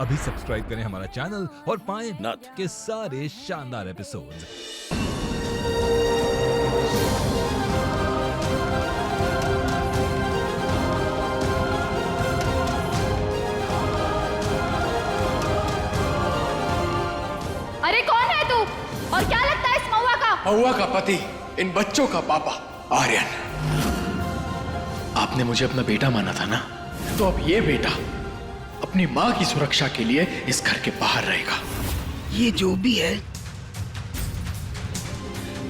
अभी सब्सक्राइब करें हमारा चैनल और पाएं नाथ। के सारे शानदार एपिसोड्स। अरे कौन है तू और क्या लगता है इस महुआ का? महुआ का पति, इन बच्चों का पापा आर्यन। आपने मुझे अपना बेटा माना था ना, तो अब ये बेटा अपनी माँ की सुरक्षा के लिए इस घर के बाहर रहेगा। ये जो भी है,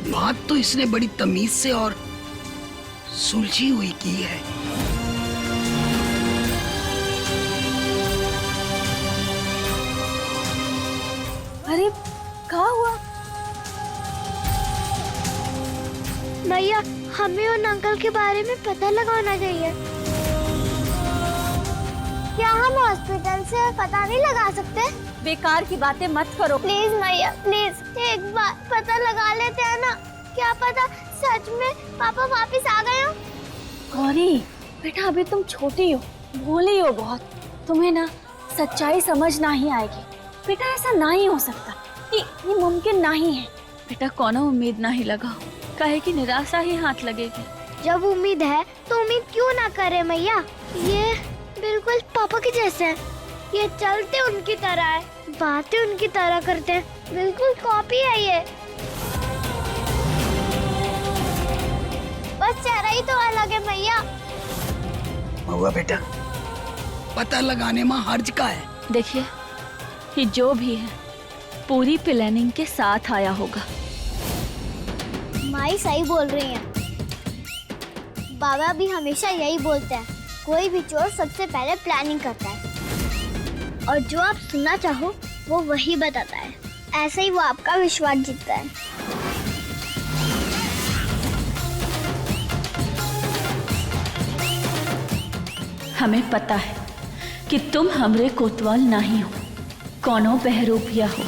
बात तो इसने बड़ी तमीज से और सुलझी हुई की है। अरे क्या हुआ? भैया, हमें उन अंकल के बारे में पता लगाना चाहिए। क्या हम हॉस्पिटल से पता नहीं लगा सकते? बेकार की बातें मत करो। प्लीज भैया, प्लीज एक बार पता लगा लेते हैं ना। क्या पता सच में पापा वापस आ गए हो। गौरी बेटा, अभी तुम छोटी हो, भोली हो बहुत, तुम्हें ना सच्चाई समझ नहीं आएगी। बेटा ऐसा नहीं हो सकता, ये मुमकिन नहीं है। बेटा कोनो उम्मीद नहीं लगाओ, काहे की निराशा ही हाथ लगेगी। जब उम्मीद है तो उम्मीद क्यों ना करे मैया। ये बिल्कुल पापा के जैसे हैं। ये चलते उनकी तरह है, बातें उनकी तरह करते हैं, बिल्कुल कॉपी है ये। बस चेहरा ही तो अलग है मैया। महुआ बेटा, पता लगाने में हर्ज का है। देखिए, ये जो भी है पूरी प्लानिंग के साथ आया होगा। माई सही बोल रही हैं। बाबा भी हमेशा यही बोलते हैं, कोई भी चोर सबसे पहले प्लानिंग करता है और जो आप सुनना चाहो वो वही बताता है। ऐसे ही वो आपका विश्वास जीतता है। हमें पता है कि तुम हमरे कोतवाल नहीं हो, कोनो बहरूपिया हो।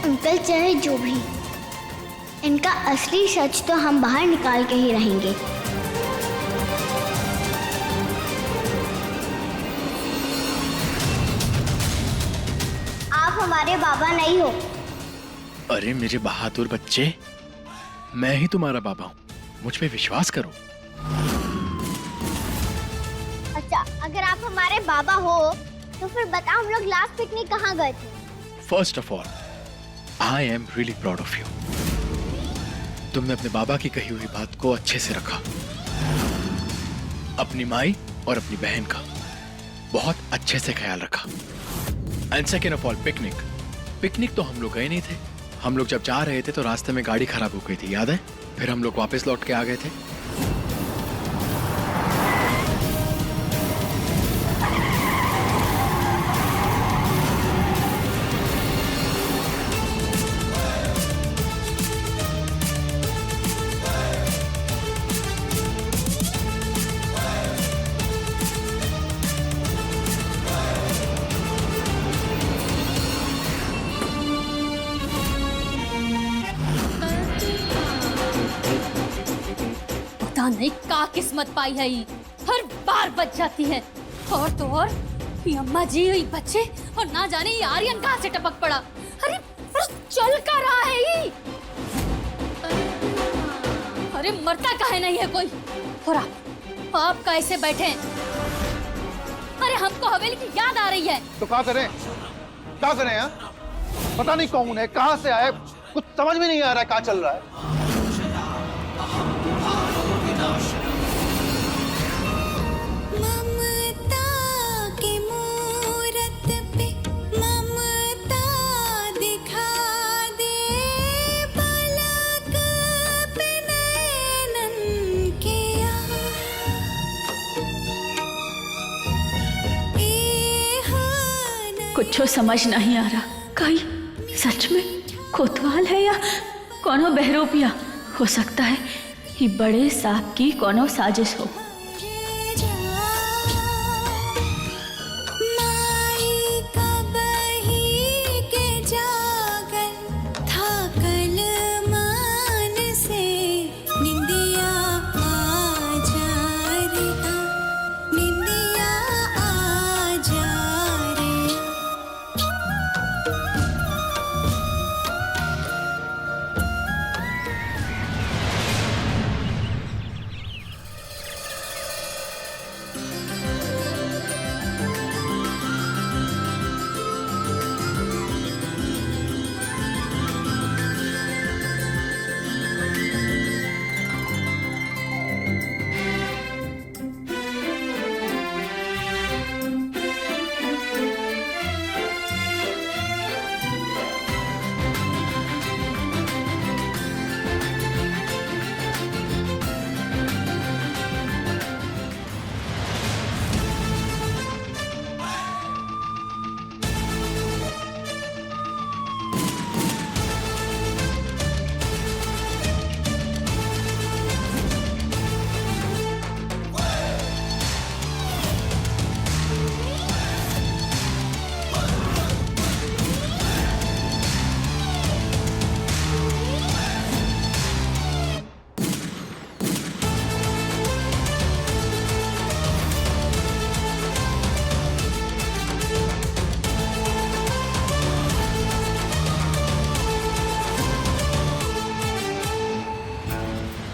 अंकल चाहे जो भी, इनका असली सच तो हम बाहर निकाल के ही रहेंगे। आप हमारे बाबा नहीं हो। अरे मेरे बहादुर बच्चे, मैं ही तुम्हारा बाबा हूँ, मुझ पे विश्वास करो। अच्छा, अगर आप हमारे बाबा हो तो फिर बताओ हम लोग लास्ट पिकनिक कहाँ गए थे? First of all, I am really proud of you. तुमने अपने बाबा की कही हुई बात को अच्छे से रखा, अपनी माई और अपनी बहन का बहुत अच्छे से ख्याल रखा। And second of all, picnic तो हम लोग गए नहीं थे। हम लोग जब जा रहे थे तो रास्ते में गाड़ी खराब हो गई थी, याद है? फिर हम लोग वापस लौट के आ गए थे। पता नहीं का किस्मत पाई है, ये हर बार बच जाती है। और तो और ये अम्मा जी हुई बच्चे, और ना जाने ये आर्यन कहाँ से टपक पड़ा। अरे चल का रहा है ये। अरे मरता काहे नहीं है कोई। और आप कैसे बैठे हैं? अरे हमको हवेली की याद आ रही है। तो क्या करें यार? पता नहीं कौन है, कहां से आया, कुछ समझ में नहीं आ रहा है क्या चल रहा है। कुछ समझ नहीं आ रहा। कहीं सच में कोतवाल है या कोनो बहरूपिया। हो सकता है ये बड़े सांप की कोनो साजिश हो।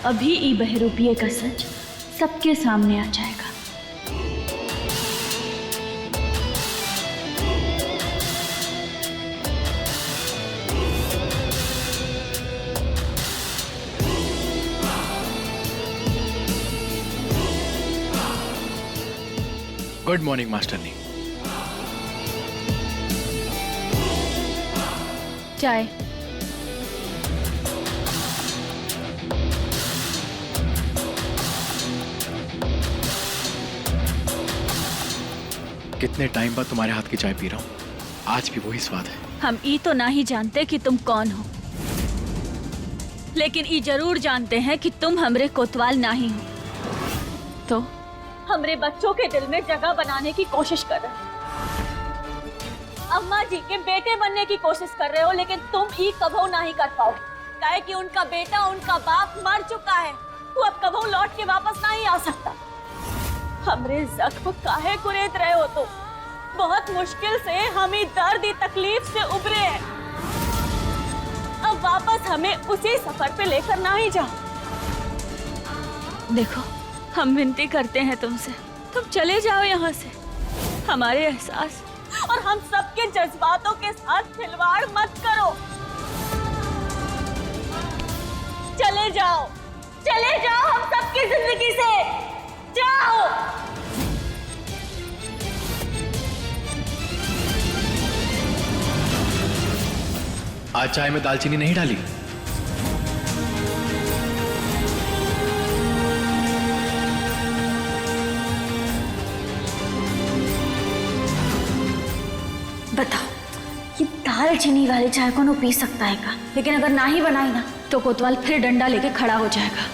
अभी ई बहरूपिये का सच सबके सामने आ जाएगा। गुड मॉर्निंग मास्टरनी। चाय। कितने टाइम बाद तुम्हारे हाथ की चाय पी रहा हूँ, आज भी वही स्वाद है। हम ई तो नहीं जानते कि तुम कौन हो, लेकिन ई जरूर जानते हैं कि तुम हमरे कोतवाल नहीं हो। तो हमरे बच्चों के दिल में जगह बनाने की कोशिश कर रहे हो, अम्मा जी के बेटे बनने की कोशिश कर रहे हो, लेकिन तुम ई कभू नहीं कर पाओगे। काहे कि उनका बेटा, उनका बाप मर चुका है। तू अब कभू लौट के वापस नहीं आ सकता। हमरे जख्म काहे कुरेद रहे हो? तो बहुत मुश्किल से हम ही दर्द, तकलीफ से उभरे हैं। अब वापस हमें उसी सफर पे लेकर ना ही जाओ। देखो, हम विनती करते हैं तुमसे, तुम चले जाओ यहाँ से। हमारे एहसास और हम सबके जज्बातों के साथ खिलवाड़ मत करो। चले जाओ, चले जाओ हम सबकी जिंदगी से, जाओ। आज चाय में दालचीनी नहीं डाली? बताओ, ये दालचीनी वाली चाय को पी सकता है का? लेकिन अगर ना ही बनाई ना तो कोतवाल फिर डंडा लेके खड़ा हो जाएगा।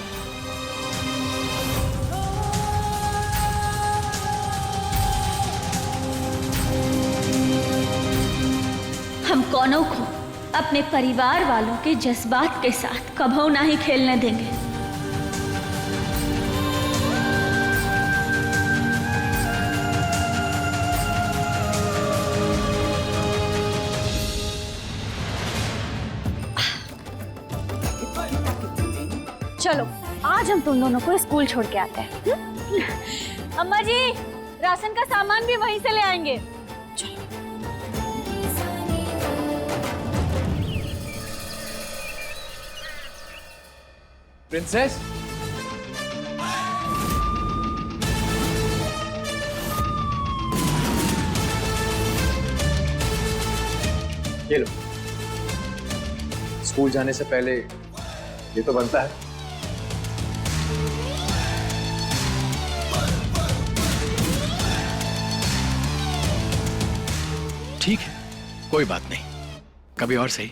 हम कौनों को अपने परिवार वालों के जज्बात के साथ कभू नहीं खेलने देंगे। चलो, आज हम तुम दोनों को स्कूल छोड़ के आते हैं। अम्मा जी, राशन का सामान भी वहीं से ले आएंगे। प्रिंसेस, ये लो। स्कूल जाने से पहले ये तो बनता है। ठीक है, कोई बात नहीं, कभी और सही।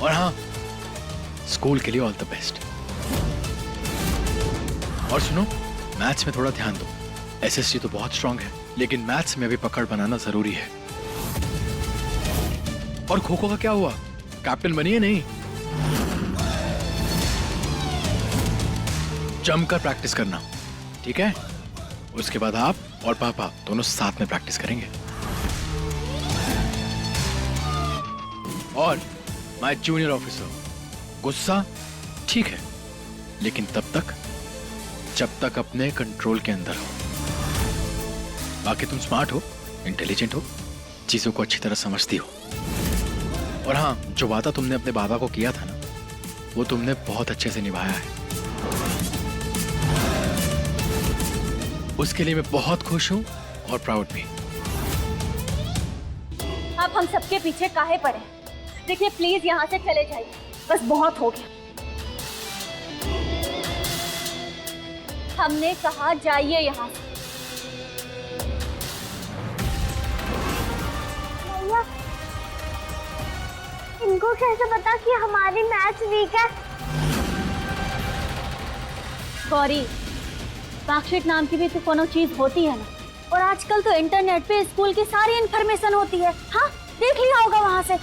और हाँ, स्कूल के लिए ऑल द बेस्ट। और सुनो, मैथ्स में थोड़ा ध्यान दो। एसएसटी तो बहुत स्ट्रांग है, लेकिन मैथ्स में भी पकड़ बनाना जरूरी है। और खो खो का क्या हुआ? कैप्टन बनी है नहीं? जमकर प्रैक्टिस करना, ठीक है? उसके बाद आप और पापा दोनों साथ में प्रैक्टिस करेंगे। और माय जूनियर ऑफिसर, गुस्सा ठीक है, लेकिन तब तक जब तक अपने कंट्रोल के अंदर हो। बाकी तुम स्मार्ट हो, इंटेलिजेंट हो, चीजों को अच्छी तरह समझती हो। और हाँ, जो वादा तुमने अपने बाबा को किया था ना, वो तुमने बहुत अच्छे से निभाया है। उसके लिए मैं बहुत खुश हूं और प्राउड भी। आप हम सबके पीछे काहे पड़े? देखिए प्लीज यहाँ से चले जाइए, बस बहुत हो गया। हमने कहा जाइए यहाँ से। भैया, इनको कैसे पता कि हमारी मैथ्स वीक है? गौरी, मार्कशीट नाम की भी तो कोनो चीज होती है ना, और आजकल तो इंटरनेट पे स्कूल की सारी इन्फॉर्मेशन होती है। हाँ, देख लिया होगा वहाँ से।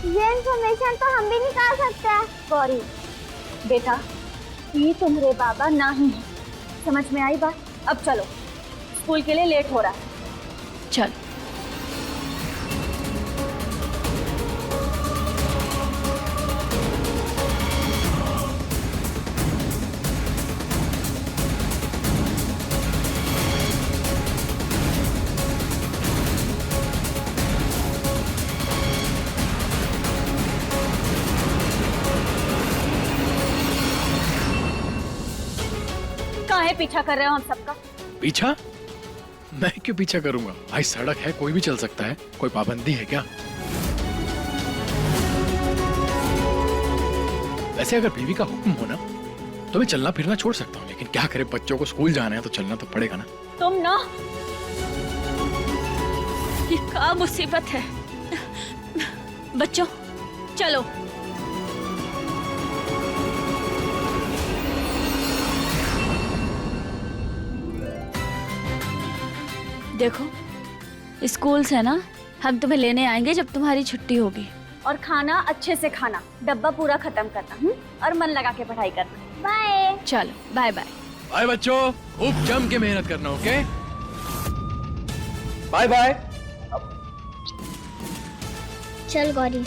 ये इन्फॉर्मेशन तो हम भी निकाल सकते हैं। गौरी बेटा, ये तुम्हारे बाबा नहीं है, समझ में आई बात? अब चलो, स्कूल के लिए लेट हो रहा है। चल। काहे पीछा कर रहे हो हम सबका? पीछा? मैं क्यों पीछा करूंगा? भाई सड़क है, कोई भी चल सकता है, कोई पाबंदी है क्या? वैसे अगर बीवी का हुक्म हो ना, तो मैं चलना फिरना छोड़ सकता हूँ, लेकिन क्या करे, बच्चों को स्कूल जाना है तो चलना तो पड़ेगा ना। तुम ना, ये क्या मुसीबत है। बच्चों चलो। देखो, स्कूल से ना हम तुम्हें लेने आएंगे जब तुम्हारी छुट्टी होगी। और खाना अच्छे से खाना, डब्बा पूरा खत्म करना, और मन लगा के पढ़ाई करना। बाय। चलो बाय बाय। बाय बच्चों, खूब जम के मेहनत करना, ओके? Bye bye. चल गौरी।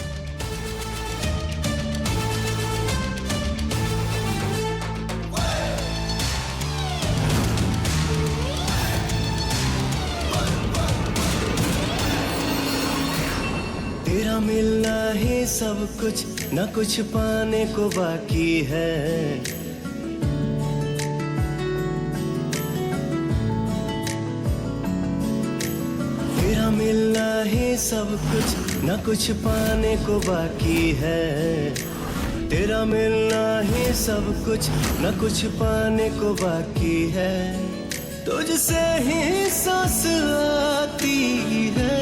तेरा मिलना ही सब कुछ, न कुछ पाने को बाकी है। तेरा मिलना ही सब कुछ, न कुछ पाने को बाकी है। तेरा मिलना ही सब कुछ, न कुछ पाने को बाकी है। तुझसे ही सांस आती है।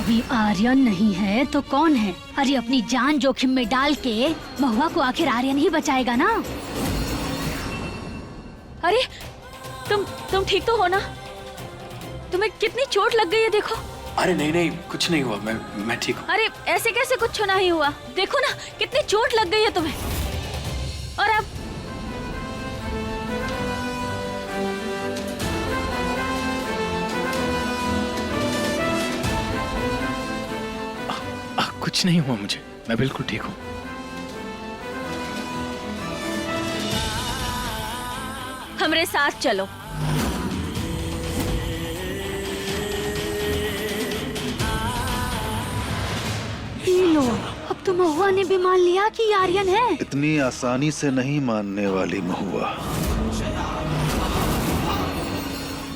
अभी आर्यन नहीं है तो कौन है? अरे अपनी जान जोखिम में डाल के महुआ को आखिर आर्यन ही बचाएगा ना। अरे तुम ठीक तो हो ना? तुम्हें कितनी चोट लग गई है देखो। अरे नहीं नहीं, कुछ नहीं हुआ, मैं ठीक हूँ। अरे ऐसे कैसे कुछ नहीं हुआ? देखो ना कितनी चोट लग गई है तुम्हें। और अब कुछ नहीं हुआ मुझे, मैं बिल्कुल ठीक हूँ। हमरे साथ चलो। ये लो, अब तो महुआ ने भी मान लिया कि ये आर्यन है। इतनी आसानी से नहीं मानने वाली महुआ।